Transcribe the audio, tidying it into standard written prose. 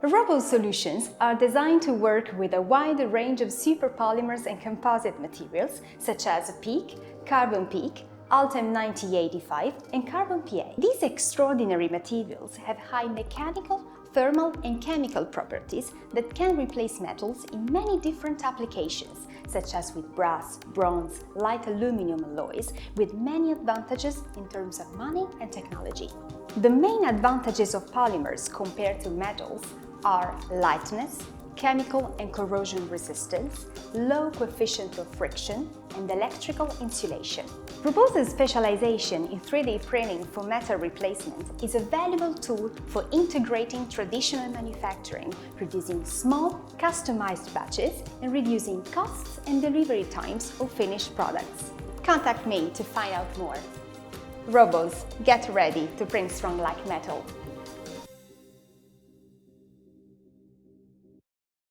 Roboze solutions are designed to work with a wide range of superpolymers and composite materials such as PEEK, carbon PEEK, Ultem 9085 and carbon PA. These extraordinary materials have high mechanical, thermal and chemical properties that can replace metals in many different applications, such as with brass, bronze, light aluminum alloys, with many advantages in terms of money and technology. The main advantages of polymers compared to metals are lightness, chemical and corrosion resistance, low coefficient of friction, and electrical insulation. Roboze's specialization in 3D printing for metal replacement is a valuable tool for integrating traditional manufacturing, producing small, customized batches, and reducing costs and delivery times of finished products. Contact me to find out more. Roboze, get ready to print strong like metal.